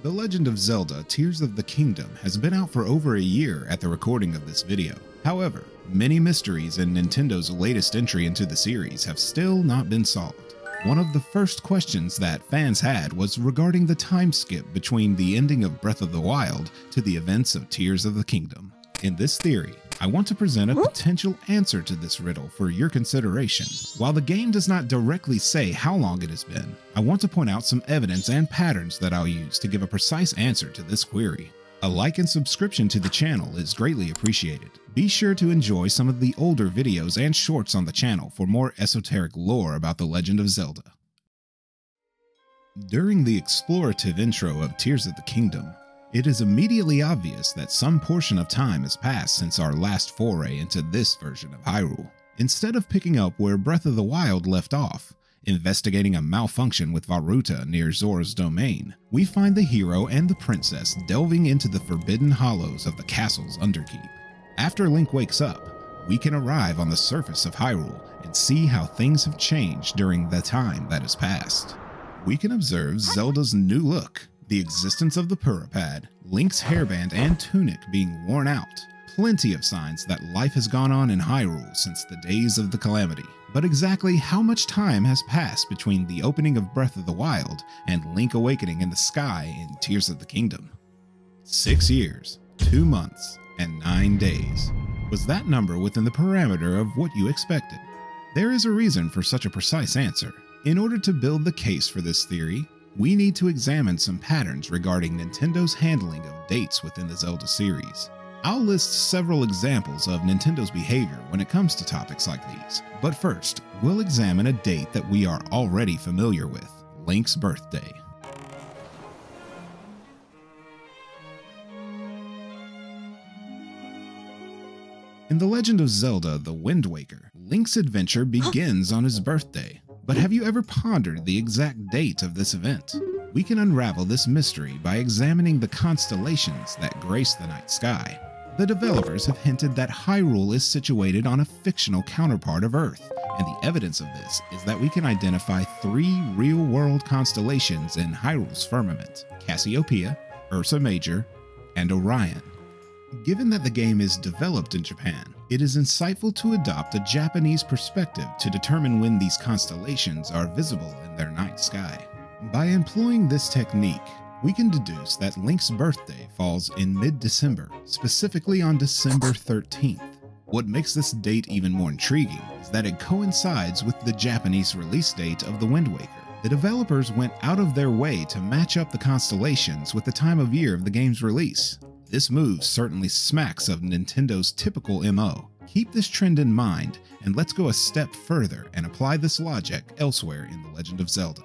The Legend of Zelda Tears of the Kingdom has been out for over a year at the recording of this video. However, many mysteries in Nintendo's latest entry into the series have still not been solved. One of the first questions that fans had was regarding the time skip between the ending of Breath of the Wild to the events of Tears of the Kingdom. In this theory, I want to present a potential answer to this riddle for your consideration. While the game does not directly say how long it has been, I want to point out some evidence and patterns that I'll use to give a precise answer to this query. A like and subscription to the channel is greatly appreciated. Be sure to enjoy some of the older videos and shorts on the channel for more esoteric lore about the Legend of Zelda. During the explorative intro of Tears of the Kingdom, it is immediately obvious that some portion of time has passed since our last foray into this version of Hyrule. Instead of picking up where Breath of the Wild left off, investigating a malfunction with Varuta near Zora's domain, we find the hero and the princess delving into the forbidden hollows of the castle's underkeep. After Link wakes up, we can arrive on the surface of Hyrule and see how things have changed during the time that has passed. We can observe Zelda's new look, the existence of the Purapad, Link's hairband and tunic being worn out, plenty of signs that life has gone on in Hyrule since the days of the Calamity. But exactly how much time has passed between the opening of Breath of the Wild and Link awakening in the sky in Tears of the Kingdom? 6 years, 2 months, and 9 days. Was that number within the parameter of what you expected? There is a reason for such a precise answer. In order to build the case for this theory, we need to examine some patterns regarding Nintendo's handling of dates within the Zelda series. I'll list several examples of Nintendo's behavior when it comes to topics like these, but first, we'll examine a date that we are already familiar with, Link's birthday. In The Legend of Zelda: The Wind Waker, Link's adventure begins on his birthday. But have you ever pondered the exact date of this event? We can unravel this mystery by examining the constellations that grace the night sky. The developers have hinted that Hyrule is situated on a fictional counterpart of Earth, and the evidence of this is that we can identify 3 real-world constellations in Hyrule's firmament: Cassiopeia, Ursa Major, and Orion. Given that the game is developed in Japan, it is insightful to adopt a Japanese perspective to determine when these constellations are visible in their night sky. By employing this technique, we can deduce that Link's birthday falls in mid-December, specifically on December 13th. What makes this date even more intriguing is that it coincides with the Japanese release date of The Wind Waker. The developers went out of their way to match up the constellations with the time of year of the game's release. This move certainly smacks of Nintendo's typical MO. Keep this trend in mind, and let's go a step further and apply this logic elsewhere in The Legend of Zelda.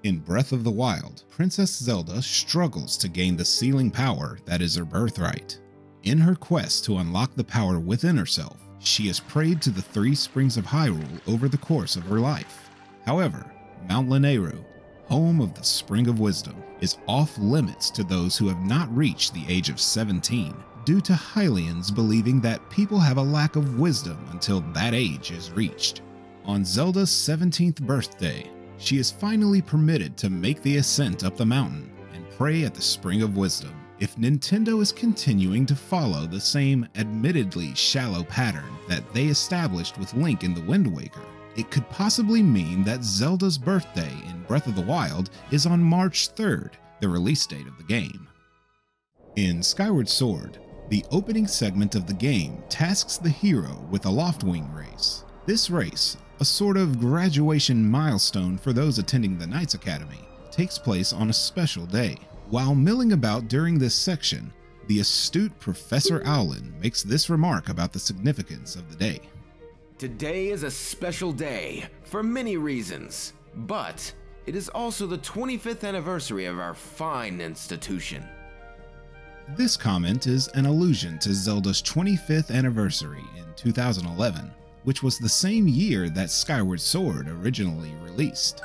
In Breath of the Wild, Princess Zelda struggles to gain the sealing power that is her birthright. In her quest to unlock the power within herself, she has prayed to the 3 springs of Hyrule over the course of her life. However, Mount Lanayru, home of the Spring of Wisdom, is off limits to those who have not reached the age of 17, due to Hylians believing that people have a lack of wisdom until that age is reached. On Zelda's 17th birthday, she is finally permitted to make the ascent up the mountain and pray at the Spring of Wisdom. If Nintendo is continuing to follow the same admittedly shallow pattern that they established with Link in The Wind Waker, it could possibly mean that Zelda's birthday in Breath of the Wild is on March 3rd, the release date of the game. In Skyward Sword, the opening segment of the game tasks the hero with a Loftwing race. This race, a sort of graduation milestone for those attending the Knights Academy, takes place on a special day. While milling about during this section, the astute Professor Owlin makes this remark about the significance of the day. Today is a special day for many reasons, but it is also the 25th anniversary of our fine institution. This comment is an allusion to Zelda's 25th anniversary in 2011, which was the same year that Skyward Sword originally released.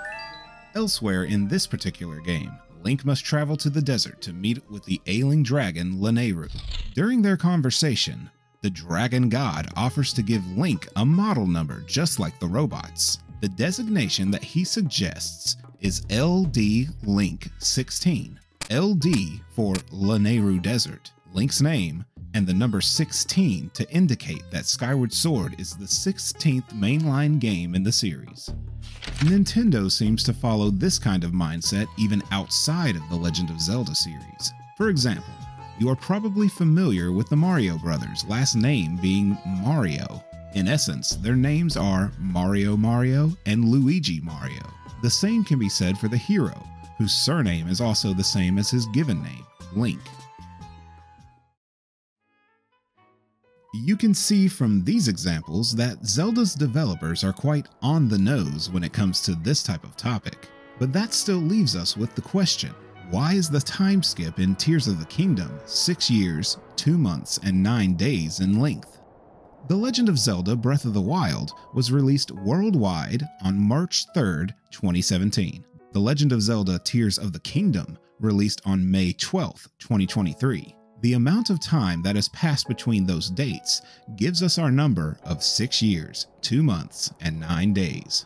Elsewhere in this particular game, Link must travel to the desert to meet with the ailing dragon Lanayru. During their conversation, the dragon god offers to give Link a model number just like the robots. The designation that he suggests is LD Link 16. LD for Lanayru Desert, Link's name, and the number 16 to indicate that Skyward Sword is the 16th mainline game in the series. Nintendo seems to follow this kind of mindset even outside of the Legend of Zelda series. For example, you are probably familiar with the Mario Brothers' last name being Mario. In essence, their names are Mario Mario and Luigi Mario. The same can be said for the hero, whose surname is also the same as his given name, Link. You can see from these examples that Zelda's developers are quite on the nose when it comes to this type of topic. But that still leaves us with the question, why is the time skip in Tears of the Kingdom 6 years, 2 months, and 9 days in length? The Legend of Zelda Breath of the Wild was released worldwide on March 3rd, 2017. The Legend of Zelda Tears of the Kingdom released on May 12th, 2023. The amount of time that has passed between those dates gives us our number of 6 years, 2 months, and 9 days.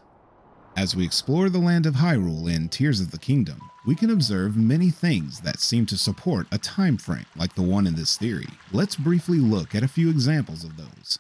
As we explore the land of Hyrule in Tears of the Kingdom, we can observe many things that seem to support a time frame like the one in this theory. Let's briefly look at a few examples of those.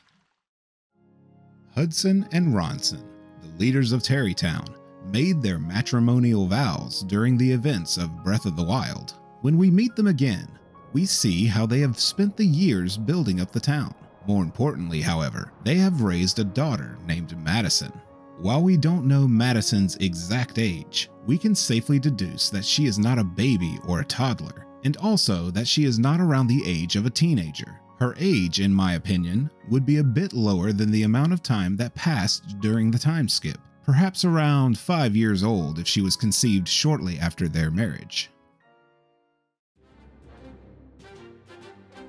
Hudson and Ronson, the leaders of Tarrytown, made their matrimonial vows during the events of Breath of the Wild. When we meet them again, we see how they have spent the years building up the town. More importantly, however, they have raised a daughter named Madison. While we don't know Madison's exact age, we can safely deduce that she is not a baby or a toddler, and also that she is not around the age of a teenager. Her age, in my opinion, would be a bit lower than the amount of time that passed during the time skip, perhaps around 5 years old if she was conceived shortly after their marriage.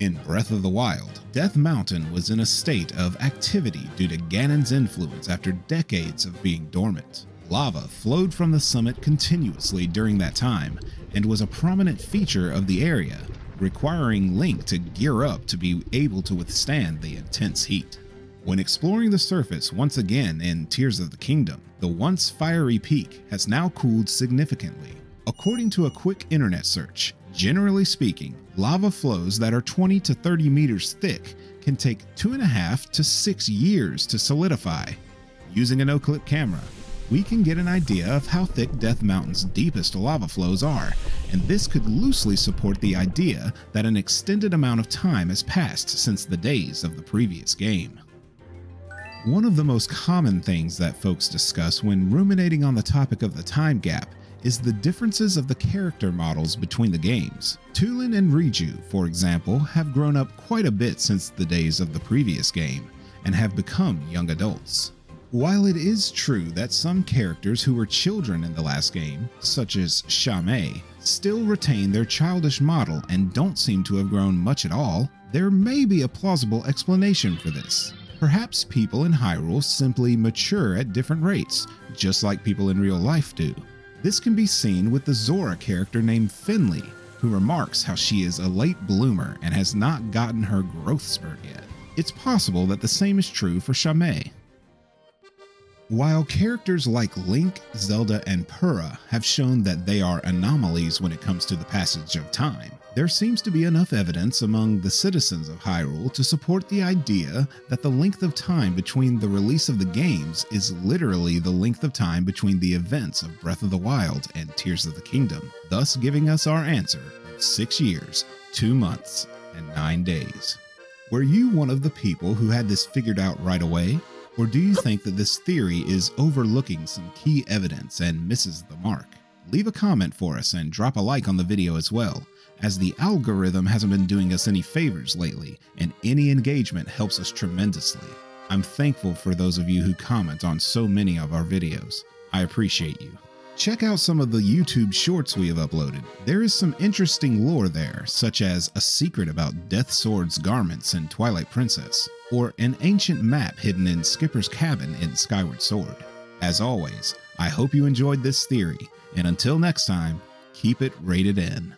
In Breath of the Wild, Death Mountain was in a state of activity due to Ganon's influence after decades of being dormant. Lava flowed from the summit continuously during that time and was a prominent feature of the area, requiring Link to gear up to be able to withstand the intense heat. When exploring the surface once again in Tears of the Kingdom, the once fiery peak has now cooled significantly. According to a quick internet search, generally speaking, lava flows that are 20 to 30 meters thick can take 2.5 to 6 years to solidify. Using a no-clip camera, we can get an idea of how thick Death Mountain's deepest lava flows are, and this could loosely support the idea that an extended amount of time has passed since the days of the previous game. One of the most common things that folks discuss when ruminating on the topic of the time gap is the differences of the character models between the games. Tulin and Riju, for example, have grown up quite a bit since the days of the previous game, and have become young adults. While it is true that some characters who were children in the last game, such as Shamay, still retain their childish model and don't seem to have grown much at all, there may be a plausible explanation for this. Perhaps people in Hyrule simply mature at different rates, just like people in real life do. This can be seen with the Zora character named Finley, who remarks how she is a late bloomer and has not gotten her growth spurt yet. It's possible that the same is true for Shamay. While characters like Link, Zelda, and Purah have shown that they are anomalies when it comes to the passage of time, there seems to be enough evidence among the citizens of Hyrule to support the idea that the length of time between the release of the games is literally the length of time between the events of Breath of the Wild and Tears of the Kingdom, thus giving us our answer of 6 years, 2 months, and 9 days. Were you one of the people who had this figured out right away? Or do you think that this theory is overlooking some key evidence and misses the mark? Leave a comment for us and drop a like on the video as well, as the algorithm hasn't been doing us any favors lately, and any engagement helps us tremendously. I'm thankful for those of you who comment on so many of our videos. I appreciate you. Check out some of the YouTube shorts we have uploaded. There is some interesting lore there, such as a secret about Death Sword's garments in Twilight Princess, or an ancient map hidden in Skipper's cabin in Skyward Sword. As always, I hope you enjoyed this theory, and until next time, keep it rated N.